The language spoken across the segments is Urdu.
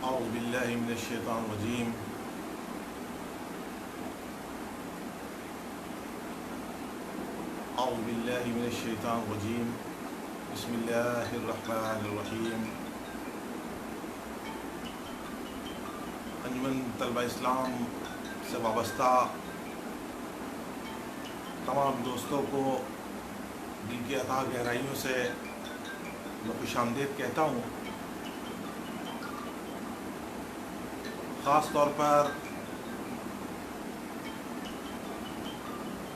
أعوذ بالله من الشيطان الرجيم أعوذ بالله من الشيطان الرجيم بسم الله الرحمن الرحيم انجمن طلبہ اسلام سے وابستہ تمام دوستوں کو دل کی اتھاہ گہرائیوں سے میں خوش آمدید کہتا ہوں۔ خاص طور پر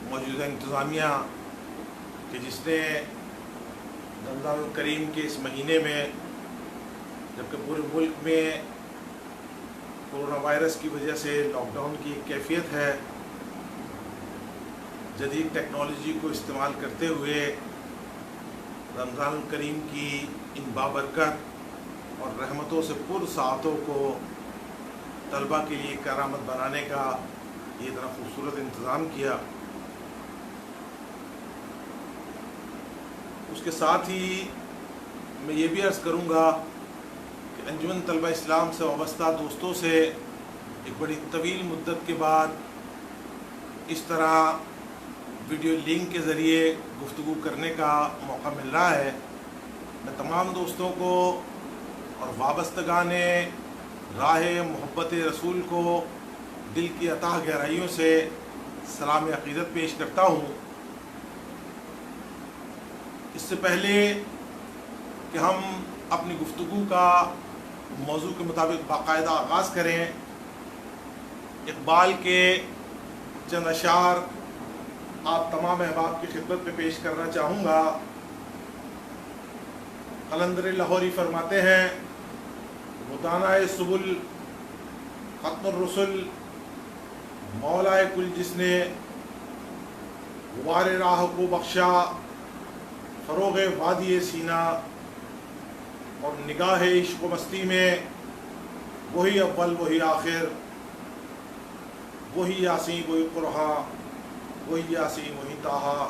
موجودہ انتظامیہ کہ جس نے رمضان الکریم کے اس مہینے میں، جبکہ پورے ملک میں کورونا وائرس کی وجہ سے لاک ڈاؤن کی کیفیت ہے، جدید ٹیکنالوجی کو استعمال کرتے ہوئے رمضان الکریم کی ان بابرکت اور رحمتوں سے پر ساعتوں کو طلبہ کے لیے کرامت بنانے کا یہ اتنا خوبصورت انتظام کیا۔ اس کے ساتھ ہی میں یہ بھی عرض کروں گا کہ انجمن طلبہ اسلام سے وابستہ دوستوں سے ایک بڑی طویل مدت کے بعد اس طرح ویڈیو لنک کے ذریعے گفتگو کرنے کا موقع مل رہا ہے۔ میں تمام دوستوں کو اور وابستگان راہ محبت رسول کو دل کی اتھاہ گہرائیوں سے سلام عقیدت پیش کرتا ہوں۔ اس سے پہلے کہ ہم اپنی گفتگو کا موضوع کے مطابق باقاعدہ آغاز کریں، اقبال کے چند اشعار آپ تمام احباب کی خدمت میں پیش کرنا چاہوں گا۔ قلندر لاہوری فرماتے ہیں، وہ دانائے سبل ختم الرسل مولائے کل جس نے غبار راہ کو بخشا، فروغ وادی سینہ اور نگاہ عشق و مستی میں وہی اول وہی آخر، وہی یاسین وہی قرآن، وہی یاسین وہی طٰہٰ۔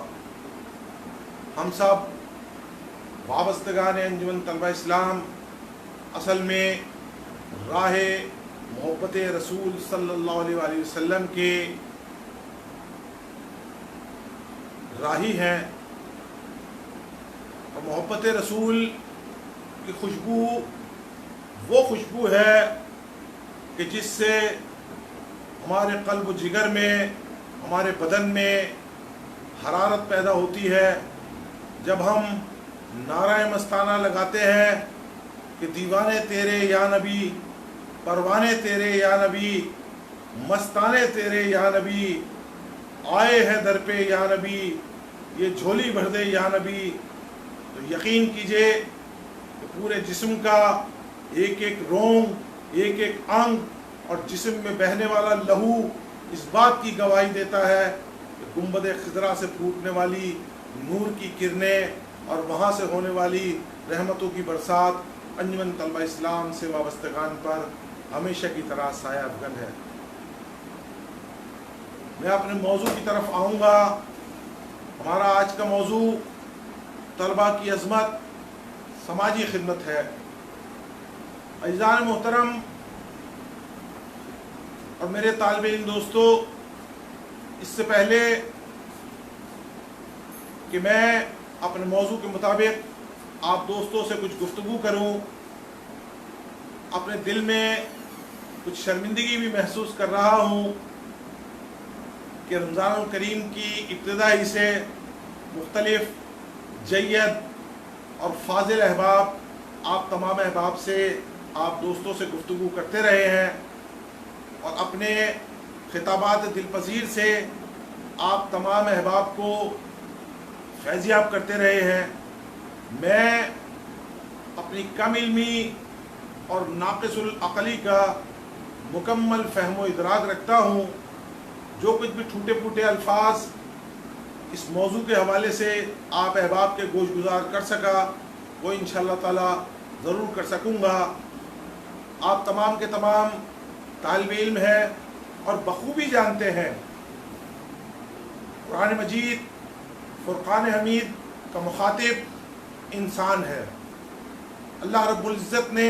ہم سب وابستگان انجمن طلبہ اسلام اصل میں راہ محبت رسول صلی اللہ علیہ وآلہ وسلم کے راہی ہیں، اور محبت رسول کی خوشبو وہ خوشبو ہے کہ جس سے ہمارے قلب و جگر میں، ہمارے بدن میں حرارت پیدا ہوتی ہے۔ جب ہم نعرہ مستانہ لگاتے ہیں کہ دیوانے تیرے یا نبی، پروانے تیرے یا نبی، مستانے تیرے یا نبی، آئے ہیں در پہ یا نبی، یہ جھولی بھر دے یا نبی، تو یقین کیجئے کہ پورے جسم کا ایک ایک رونگ، ایک ایک انگ اور جسم میں بہنے والا لہو اس بات کی گواہی دیتا ہے کہ گنبد خضرا سے پھوٹنے والی نور کی کرنیں اور وہاں سے ہونے والی رحمتوں کی برسات انجمن طلبہ اسلام سے وابستگان پر ہمیشہ کی طرح سایہ افغن ہے۔ میں اپنے موضوع کی طرف آؤں گا۔ ہمارا آج کا موضوع طلبہ کی عظمت، سماجی خدمت ہے۔ عزیزان محترم اور میرے طالب علم دوستو، اس سے پہلے کہ میں اپنے موضوع کے مطابق آپ دوستوں سے کچھ گفتگو کروں، اپنے دل میں کچھ شرمندگی بھی محسوس کر رہا ہوں کہ رمضان الکریم کی ابتدا ہی سے مختلف جید اور فاضل احباب آپ تمام احباب سے، آپ دوستوں سے گفتگو کرتے رہے ہیں اور اپنے خطابات دلپذیر سے آپ تمام احباب کو فیضیاب کرتے رہے ہیں۔ میں اپنی کم علمی اور ناقص العقلی کا مکمل فہم و ادراک رکھتا ہوں۔ جو کچھ بھی ٹھوٹے پھوٹے الفاظ اس موضوع کے حوالے سے آپ احباب کے گوش گزار کر سکا، وہ انشاءاللہ تعالی ضرور کر سکوں گا۔ آپ تمام کے تمام طالب علم ہیں اور بخوبی جانتے ہیں قرآن مجید فرقان حمید کا مخاطب انسان ہے۔ اللہ رب العزت نے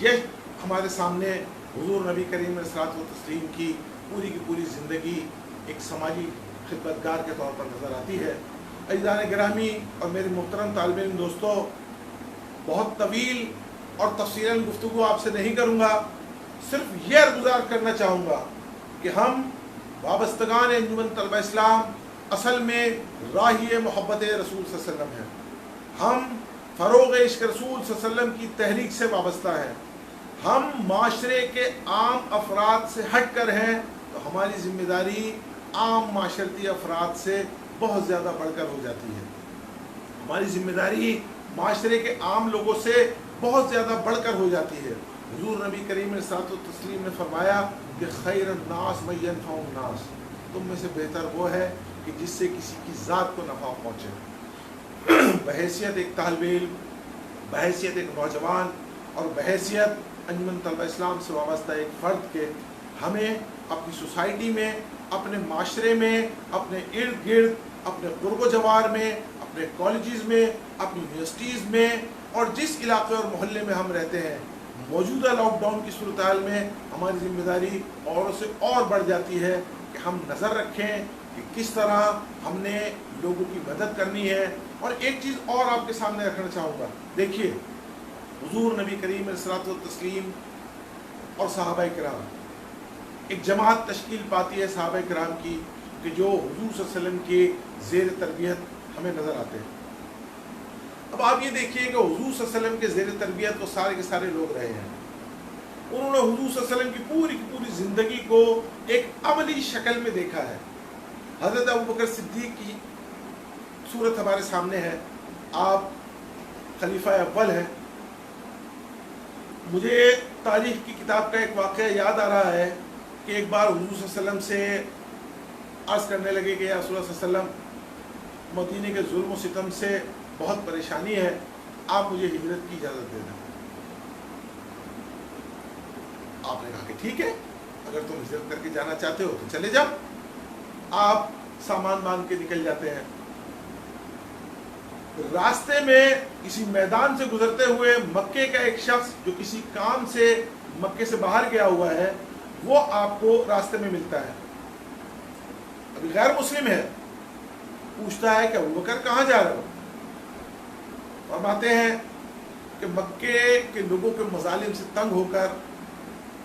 یہ ہمارے سامنے حضور نبی کریم علیہ الصلوۃ والتسلیم کی پوری زندگی ایک سماجی خدمتگار کے طور پر نظر آتی ہے۔ عزیزان گرامی اور میرے محترم طالب علم دوستو، بہت طویل اور تفصیلاً گفتگو آپ سے نہیں کروں گا، صرف یہ عرضگزار کرنا چاہوں گا کہ ہم وابستگان انجمن طلبہ اسلام اصل میں راہی محبت رسول صلی اللہ علیہ وسلم ہیں۔ ہم فروغ عشق رسول صلی اللہ علیہ وسلم کی تحریک سے وابستہ ہیں۔ ہم معاشرے کے عام افراد سے ہٹ کر ہیں تو ہماری ذمہ داری عام معاشرتی افراد سے بہت زیادہ بڑھ کر ہو جاتی ہے۔ ہماری ذمہ داری معاشرے کے عام لوگوں سے بہت زیادہ بڑھ کر ہو جاتی ہے۔ حضور نبی کریم علیہ الصلوۃ والتسلیم نے فرمایا کہ خیر الناس من ینفع الناس، تم میں سے بہتر وہ ہے کہ جس سے کسی کی ذات کو نفع پہنچے۔ بحیثیت ایک طالب علم، بحیثیت ایک نوجوان اور بحیثیت انجمن طلبہ اسلام سے وابستہ ایک فرد کے ہمیں اپنی سوسائٹی میں، اپنے معاشرے میں، اپنے ارد گرد، اپنے قرب و جوار میں، اپنے کالجز میں، اپنی یونیورسٹیز میں اور جس علاقے اور محلے میں ہم رہتے ہیں، موجودہ لاک ڈاؤن کی صورتحال میں ہماری ذمہ داری اوروں سے اور بڑھ جاتی ہے کہ ہم نظر رکھیں کہ کس طرح ہم نے لوگوں کی مدد کرنی ہے۔ اور ایک چیز اور آپ کے سامنے رکھنا چاہوں گا، دیکھیے حضور نبی کریم علیہ الصلوۃ والتسلیم اور صحابہ کرام ایک جماعت تشکیل پاتی ہے صحابہ کرام کی کہ جو حضور صلی اللہ علیہ وسلم کے زیر تربیت ہمیں نظر آتے ہیں۔ اب آپ یہ دیکھیے کہ حضور صلی اللہ علیہ وسلم کے زیر تربیت وہ سارے کے سارے لوگ رہے ہیں، انہوں نے حضور صلی اللہ علیہ وسلم کی پوری زندگی کو ایک عملی شکل میں دیکھا ہے۔ حضرت ابوبکر صدیق کی صورت ہمارے سامنے ہے، آپ خلیفہ اول ہیں۔ مجھے تاریخ کی کتاب کا ایک واقعہ یاد آ رہا ہے کہ ایک بار حضور صلی اللہ علیہ وسلم سے عرض کرنے لگے کہ یا رسول اللہ صلی اللہ علیہ وسلم، مدینے کے ظلم و ستم سے بہت پریشانی ہے، آپ مجھے ہجرت کی اجازت دے دیں۔ آپ نے کہا کہ ٹھیک ہے، اگر تم ہجرت کر کے جانا چاہتے ہو تو چلے جاؤ۔ آپ سامان باندھ کے نکل جاتے ہیں۔ راستے میں کسی میدان سے گزرتے ہوئے مکے کا ایک شخص جو کسی کام سے مکے سے باہر گیا ہوا ہے، وہ آپ کو راستے میں ملتا ہے، ابھی غیر مسلم ہے، پوچھتا ہے کہ ابوبکر کہاں جا رہے ہو؟ فرماتے ہیں کہ مکے کے لوگوں کے مظالم سے تنگ ہو کر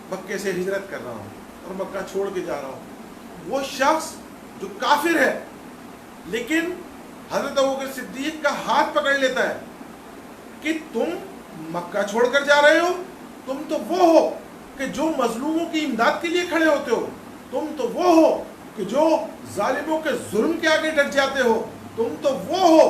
مکے سے ہجرت کر رہا ہوں اور مکہ چھوڑ کے جا رہا ہوں۔ وہ شخص جو کافر ہے لیکن حضرت ابوبکر صدیق کا ہاتھ پکڑ لیتا ہے کہ تم مکہ چھوڑ کر جا رہے ہو، تم تو وہ ہو کہ جو مظلوموں کی امداد کے لیے کھڑے ہوتے ہو، تم تو وہ ہو کہ جو ظالموں کے ظلم کے آگے ڈٹ جاتے ہو، تم تو وہ ہو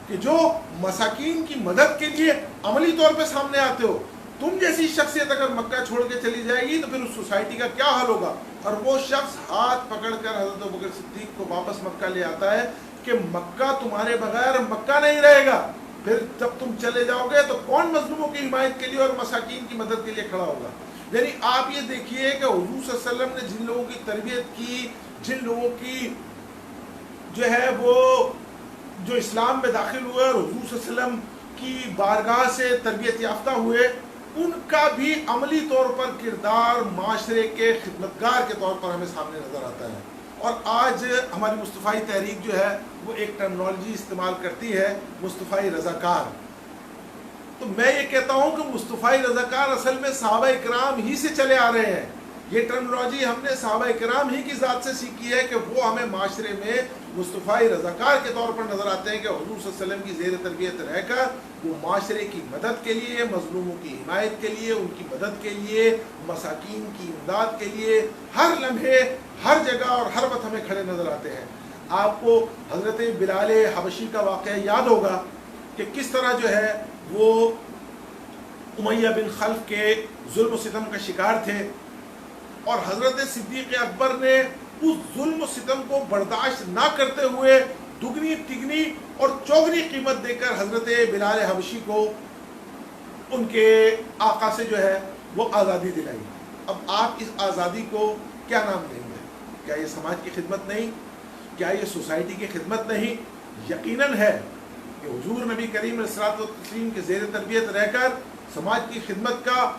کہ جو مساکین کی مدد کے لیے عملی طور پہ سامنے آتے ہو۔ تم جیسی شخصیت اگر مکہ چھوڑ کے چلی جائے گی تو پھر اس سوسائٹی کا کیا حال ہوگا؟ اور وہ شخص ہاتھ پکڑ کر حضرت ابوبکر صدیق کو واپس مکہ لے آتا ہے کہ مکہ تمہارے بغیر مکہ نہیں رہے گا، پھر جب تم چلے جاؤ گے تو کون مظلوموں کی حمایت کے لیے اور مساکین کی مدد کے لیے کھڑا ہوگا؟ یعنی آپ یہ دیکھیے کہ حضور صلی اللہ علیہ وسلم نے جن لوگوں کی تربیت کی، جن لوگوں کی جو ہے وہ جو اسلام میں داخل ہوئے اور حضور صلی اللہ علیہ وسلم کی بارگاہ سے تربیت یافتہ ہوئے، ان کا بھی عملی طور پر کردار معاشرے کے خدمتگار کے طور پر ہمیں سامنے نظر آتا ہے۔ اور آج ہماری مصطفی تحریک جو ہے وہ ایک ٹرمنالوجی استعمال کرتی ہے، مصطفی رضاکار۔ تو میں یہ کہتا ہوں کہ مصطفی رضاکار اصل میں صحابہ کرام ہی سے چلے آ رہے ہیں۔ یہ ٹرمنالوجی ہم نے صحابہ کرام ہی کی ذات سے سیکھی ہے کہ وہ ہمیں معاشرے میں مصطفی رضاکار کے طور پر نظر آتے ہیں کہ حضور صلی اللہ علیہ وسلم کی زیر تربیت رہ کر وہ معاشرے کی مدد کے لیے، مظلوموں کی حمایت کے لیے، ان کی مدد کے لیے، مساکین کی امداد کے لیے ہر لمحے، ہر جگہ اور ہر وقت ہمیں کھڑے نظر آتے ہیں۔ آپ کو حضرت بلال حبشی کا واقعہ یاد ہوگا کہ کس طرح جو ہے وہ امیہ بن خلف کے ظلم و ستم کا شکار تھے، اور حضرت صدیق اکبر نے اس ظلم و ستم کو برداشت نہ کرتے ہوئے دگنی تگنی اور چوگنی قیمت دے کر حضرت بلال حبشی کو ان کے آقا سے جو ہے وہ آزادی دلائی۔ اب آپ اس آزادی کو کیا نام دیں گے؟ کیا یہ سماج کی خدمت نہیں؟ کیا یہ سوسائٹی کی خدمت نہیں؟ یقیناً ہے کہ حضور نبی کریم علیہ الصلوۃ والتسلیم کے زیر تربیت رہ کر سماج کی خدمت کا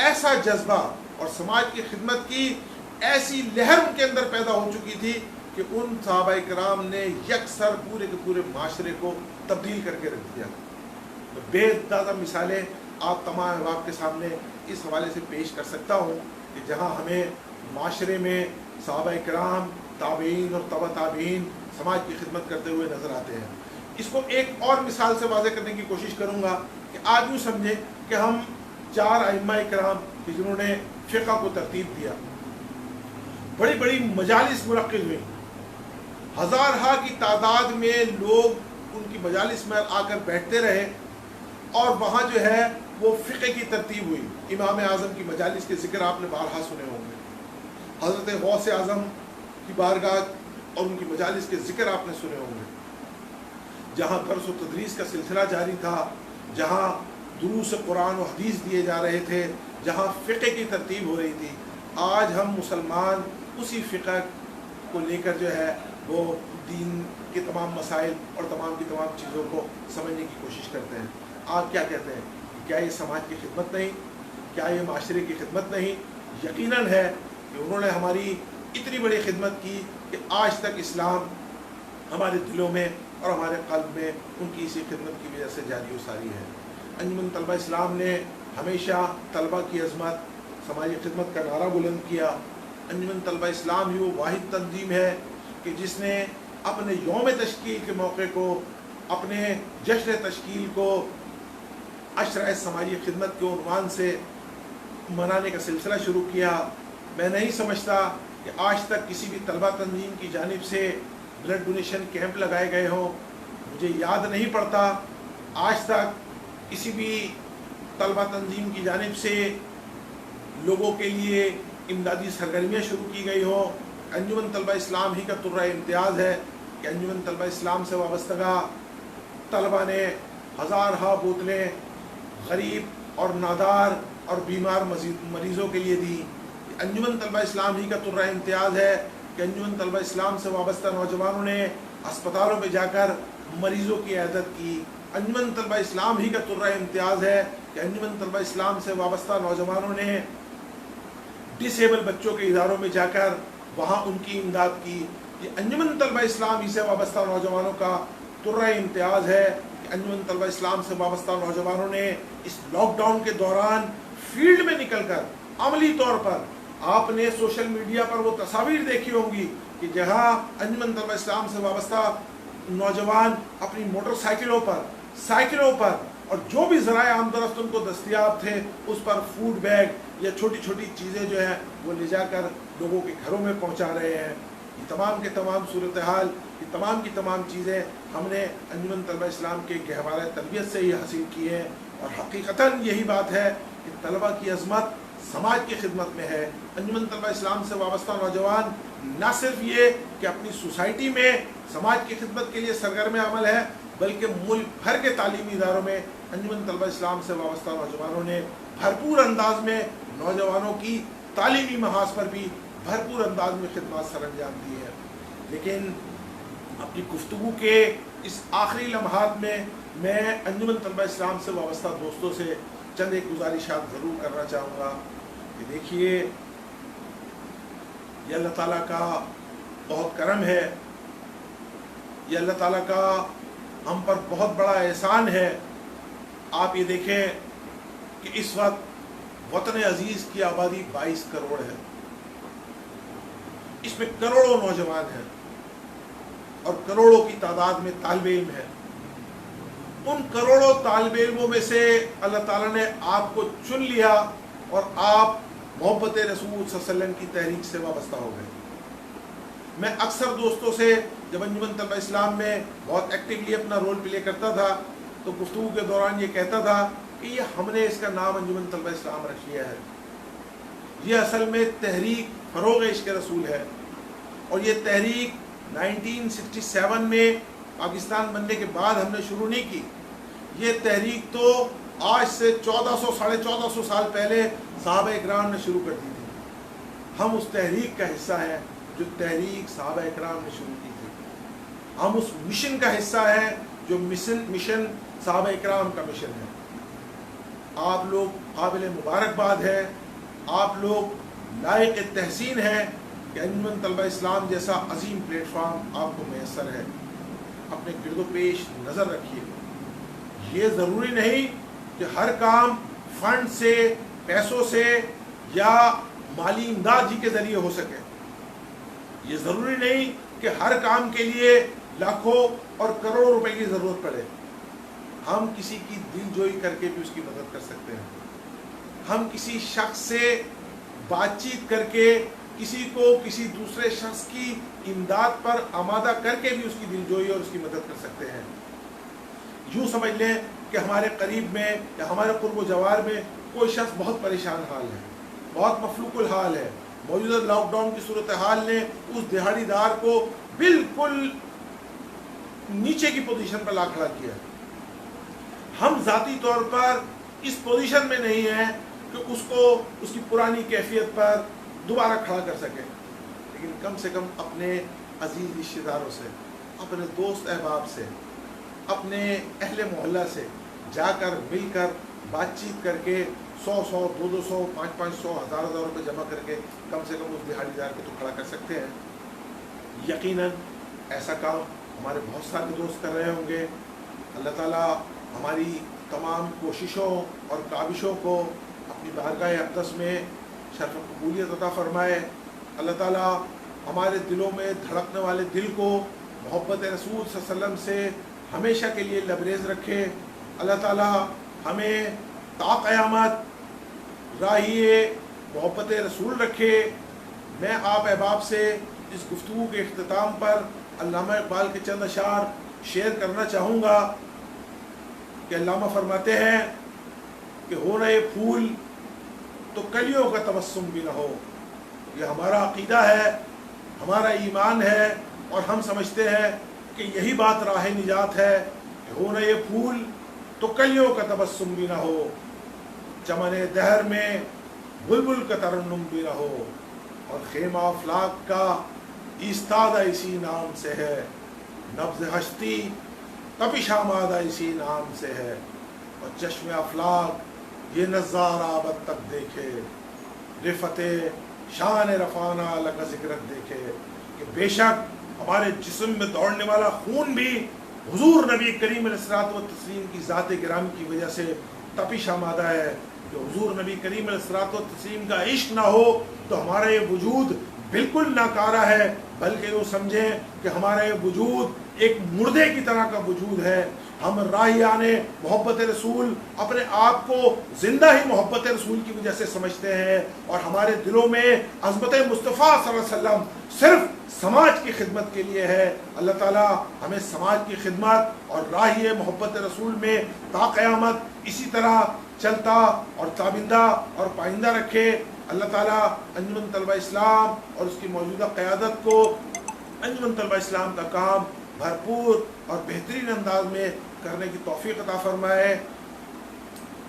ایسا جذبہ اور سماج کی خدمت کی ایسی لہر ان کے اندر پیدا ہو چکی تھی کہ ان صحابہ کرام نے یکسر پورے کے پورے معاشرے کو تبدیل کر کے رکھ دیا. بے اندازہ مثالیں آپ تمام احباب کے سامنے اس حوالے سے پیش کر سکتا ہوں کہ جہاں ہمیں معاشرے میں صحابہ کرام، تابعین اور تبع تابعین سماج کی خدمت کرتے ہوئے نظر آتے ہیں. اس کو ایک اور مثال سے واضح کرنے کی کوشش کروں گا کہ آج یوں سمجھیں کہ ہم 4 ائمہ کرام جنہوں نے فقہ کو ترتیب دیا، بڑی بڑی مجالس منعقد ہوئی، ہزارہا کی تعداد میں لوگ ان کی مجالس میں آ کر بیٹھتے رہے اور وہاں جو ہے وہ فقہ کی ترتیب ہوئی. امام اعظم کی مجالس کے ذکر آپ نے بارہا سنے ہوں گے، حضرت غوث اعظم کی بارگاہ اور ان کی مجالس کے ذکر آپ نے سنے ہوں گے، جہاں درس و تدریس کا سلسلہ جاری تھا، جہاں دروس قرآن و حدیث دیے جا رہے تھے، جہاں فقہ کی ترتیب ہو رہی تھی. آج ہم مسلمان اسی فقہ کو لے کر جو ہے وہ دین کے تمام مسائل اور تمام کی تمام چیزوں کو سمجھنے کی کوشش کرتے ہیں. آپ کیا کہتے ہیں؟ کیا یہ سماج کی خدمت نہیں؟ کیا یہ معاشرے کی خدمت نہیں؟ یقیناً ہے کہ انہوں نے ہماری اتنی بڑی خدمت کی کہ آج تک اسلام ہمارے دلوں میں اور ہمارے قلب میں ان کی اسی خدمت کی وجہ سے جاری و ساری ہے. انجمن طلبہ اسلام نے ہمیشہ طلبہ کی عظمت، سماجی خدمت کا نعرہ بلند کیا. انجمن طلبہ اسلام ہی وہ واحد تنظیم ہے کہ جس نے اپنے یوم تشکیل کے موقع کو، اپنے جشن تشکیل کو عشرہ سماجی خدمت کے عنوان سے منانے کا سلسلہ شروع کیا. میں نہیں سمجھتا کہ آج تک کسی بھی طلبہ تنظیم کی جانب سے بلڈ ڈونیشن کیمپ لگائے گئے ہوں. مجھے یاد نہیں پڑتا آج تک کسی بھی طلبہ تنظیم کی جانب سے لوگوں کے لیے امدادی سرگرمیاں شروع کی گئی ہوں. انجمن طلبہ اسلام ہی کا طرہ امتیاز ہے کہ انجمن طلبہ اسلام سے وابستگا طلبہ نے ہزارہا بوتلیں غریب اور نادار اور بیمار مریضوں کے لیے دی. انجمن طلبہ اسلام ہی کا طرہ امتیاز ہے کہ انجمن طلبہ اسلام سے وابستہ نوجوانوں نے اسپتالوں میں جا کر مریضوں کی عیادت کی. انجمن طلبہ اسلام ہی کا طرہ امتیاز ہے کہ انجمن طلبہ اسلام سے وابستہ نوجوانوں نے ڈس ایبل بچوں کے اداروں میں جا کر وہاں ان کی امداد کی. یہ انجمن طلبہ اسلام ہی سے وابستہ نوجوانوں کا طرہ امتیاز ہے کہ انجمن طلبہ اسلام سے وابستہ نوجوانوں نے اس لاک ڈاؤن کے دوران فیلڈ میں نکل کر عملی طور پر، آپ نے سوشل میڈیا پر وہ تصاویر دیکھی ہوں گی کہ جہاں انجمن طلبہ اسلام سے وابستہ نوجوان اپنی موٹر سائیکلوں پر اور جو بھی ذرائع آمد ان کو دستیاب تھے اس پر فوڈ بیگ یا چھوٹی چھوٹی چیزیں جو ہیں وہ لے جا کر لوگوں کے گھروں میں پہنچا رہے ہیں. یہ تمام کے تمام صورتحال، یہ تمام کی تمام چیزیں ہم نے انجمن طلبہ اسلام کے گہوارہ تربیت سے ہی حاصل کی ہیں. اور حقیقتاً یہی بات ہے کہ طلبہ کی عظمت سماج کی خدمت میں ہے. انجمن طلبہ اسلام سے وابستہ نوجوان نہ صرف یہ کہ اپنی سوسائٹی میں سماج کی خدمت کے لیے سرگرم عمل ہے، بلکہ ملک بھر کے تعلیمی اداروں میں انجمن طلبہ اسلام سے وابستہ نوجوانوں نے بھرپور انداز میں نوجوانوں کی تعلیمی محاذ پر بھی بھرپور انداز میں خدمات سر انجام دی ہے. لیکن اپنی گفتگو کے اس آخری لمحات میں انجمن طلبہ اسلام سے وابستہ دوستوں سے چند ایک گزارشات ضرور کرنا چاہوں گا کہ دیکھیے، یہ اللہ تعالیٰ کا بہت کرم ہے، یہ اللہ تعالیٰ کا ہم پر بہت بڑا احسان ہے. آپ یہ دیکھیں کہ اس وقت وطن عزیز کی آبادی 22 کروڑ ہے، اس میں کروڑوں نوجوان ہیں اور کروڑوں کی تعداد میں طالب علم ہیں. ان کروڑوں طالب علموں میں سے اللہ تعالیٰ نے آپ کو چن لیا اور آپ محبت رسول صلی اللہ علیہ وسلم کی تحریک سے وابستہ ہو گئے. میں اکثر دوستوں سے جب انجمن طلبہ اسلام میں بہت ایکٹیولی اپنا رول پلے کرتا تھا تو گفتگو کے دوران یہ کہتا تھا کہ یہ ہم نے اس کا نام انجمن طلبہ اسلام رکھ لیا ہے. یہ اصل میں تحریک فروغ عشق رسول ہے، اور یہ تحریک 1967 میں پاکستان بننے کے بعد ہم نے شروع نہیں کی. یہ تحریک تو آج سے 1400-1450 سال پہلے صحابہ اکرام نے شروع کر دی تھی. ہم اس تحریک کا حصہ ہیں جو تحریک صحابہ اکرام نے شروع کی تھی. ہم اس مشن کا حصہ ہیں جو مشن صحابہ اکرام کا مشن ہے. آپ لوگ قابل مبارکباد ہیں، آپ لوگ لائق تحسین ہیں کہ انجمن طلبہ اسلام جیسا عظیم پلیٹ فارم آپ کو میسر ہے۔ اپنے گرد و پیش نظر رکھیے، یہ ضروری نہیں کہ ہر کام فنڈ سے، پیسوں سے یا مالی امداد ہی کے ذریعے ہو سکے، یہ ضروری نہیں کہ ہر کام کے لیے لاکھوں اور کروڑوں روپے کی ضرورت پڑے۔ ہم کسی کی دل جوئی کر کے بھی اس کی مدد کر سکتے ہیں، ہم کسی شخص سے بات چیت کر کے کسی کو کسی دوسرے شخص کی امداد پر آمادہ کر کے بھی اس کی دل جوئی اور اس کی مدد کر سکتے ہیں۔ یوں سمجھ لیں کہ ہمارے قریب میں یا ہمارے قرب و جوار میں کوئی شخص بہت پریشان حال ہے، بہت مفلوق الحال ہے، موجودہ لاک ڈاؤن کی صورتحال نے اس دہاڑی دار کو بالکل نیچے کی پوزیشن پر لا کھڑا کیا۔ ہم ذاتی طور پر اس پوزیشن میں نہیں ہیں کہ اس کو اس کی پرانی کیفیت پر دوبارہ کھڑا کر سکیں، لیکن کم سے کم اپنے عزیز رشتہ داروں سے، اپنے دوست احباب سے، اپنے اہل محلہ سے جا کر مل کر بات چیت کر کے 100 200 500 1000 روپے جمع کر کے کم سے کم اس دہاڑی دار کو تو کھڑا کر سکتے ہیں۔ یقیناً ایسا کام ہمارے بہت سارے دوست کر رہے ہوں گے۔ اللہ تعالیٰ ہماری تمام کوششوں اور کاوشوں کو اپنی بارگاہ اقدس میں شرف قبولیت عطا فرمائے۔ اللہ تعالیٰ ہمارے دلوں میں دھڑکنے والے دل کو محبت رسول صلی اللہ علیہ وسلم سے ہمیشہ کے لیے لبریز رکھے۔ اللہ تعالیٰ ہمیں تا قیامت راہی محبت رسول رکھے۔ میں آپ احباب سے اس گفتگو کے اختتام پر علامہ اقبال کے چند اشعار شیئر کرنا چاہوں گا کہ علامہ فرماتے ہیں کہ ہو رہے پھول تو کلیوں کا تبسم بھی نہ ہو۔ یہ ہمارا عقیدہ ہے، ہمارا ایمان ہے، اور ہم سمجھتے ہیں کہ یہی بات راہ نجات ہے کہ ہو رہے پھول تو کلیوں کا تبسم بھی نہ ہو، چمن دہر میں بلبل کا ترنم بھی نہ ہو، اور خیمہ افلاک کا ایستادہ اسی نام سے ہے، نبض ہستی تپش آمادہ اسی نام سے ہے، اور چشم افلاک یہ نظارہ ابد تک دیکھے، رفت شان رفانہ لگا ذکرت دیکھے، کہ بے شک ہمارے جسم میں دوڑنے والا خون بھی حضور نبی کریم علیہ الصلوۃ والتسلیم کی ذات گرامی کی وجہ سے تپش آمادہ ہے۔ کہ حضور نبی کریم علیہ الصلوۃ والتسلیم کا عشق نہ ہو تو ہمارا یہ وجود بالکل ناکارہ ہے، بلکہ یوں سمجھیں کہ ہمارا یہ وجود ایک مردے کی طرح کا وجود ہے۔ ہم راہیان محبت رسول اپنے آپ کو زندہ ہی محبت رسول کی وجہ سے سمجھتے ہیں، اور ہمارے دلوں میں عظمت مصطفیٰ صلی اللہ علیہ وسلم صرف سماج کی خدمت کے لیے ہے۔ اللہ تعالیٰ ہمیں سماج کی خدمت اور راہی محبت رسول میں تا قیامت اسی طرح چلتا اور تابندہ اور پائندہ رکھے۔ اللہ تعالیٰ انجمن طلبہ اسلام اور اس کی موجودہ قیادت کو انجمن طلبہ اسلام کا کام بھرپور اور بہترین انداز میں کرنے کی توفیق عطا فرمائے۔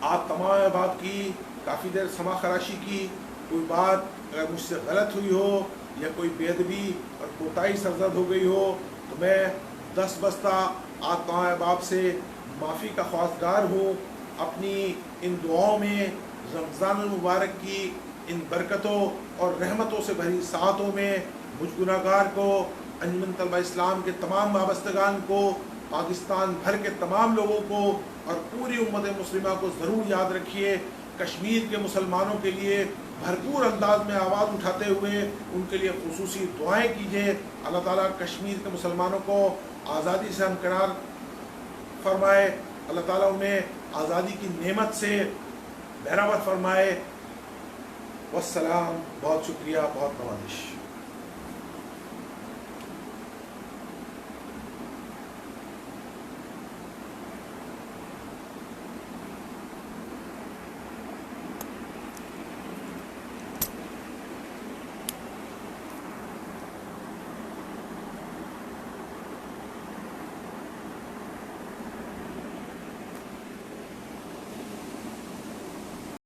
آپ تمام احباب کی کافی دیر سما خراشی کی، کوئی بات اگر مجھ سے غلط ہوئی ہو یا کوئی بے ادبی اور کوتاہی سرزد ہو گئی ہو تو میں دست بستہ آپ تمام احباب سے معافی کا خواستگار ہوں۔ اپنی ان دعاؤں میں رمضان المبارک کی ان برکتوں اور رحمتوں سے بھری ساعتوں میں مجھ گناہ گار کو، انجمن طلبہ اسلام کے تمام وابستگان کو، پاکستان بھر کے تمام لوگوں کو اور پوری امت مسلمہ کو ضرور یاد رکھیے۔ کشمیر کے مسلمانوں کے لیے بھرپور انداز میں آواز اٹھاتے ہوئے ان کے لیے خصوصی دعائیں کیجیے۔ اللہ تعالیٰ کشمیر کے مسلمانوں کو آزادی سے ہمکنار فرمائے، اللہ تعالیٰ انہیں آزادی کی نعمت سے بہرامد فرمائے۔ والسلام، بہت شکریہ، بہت نوازش۔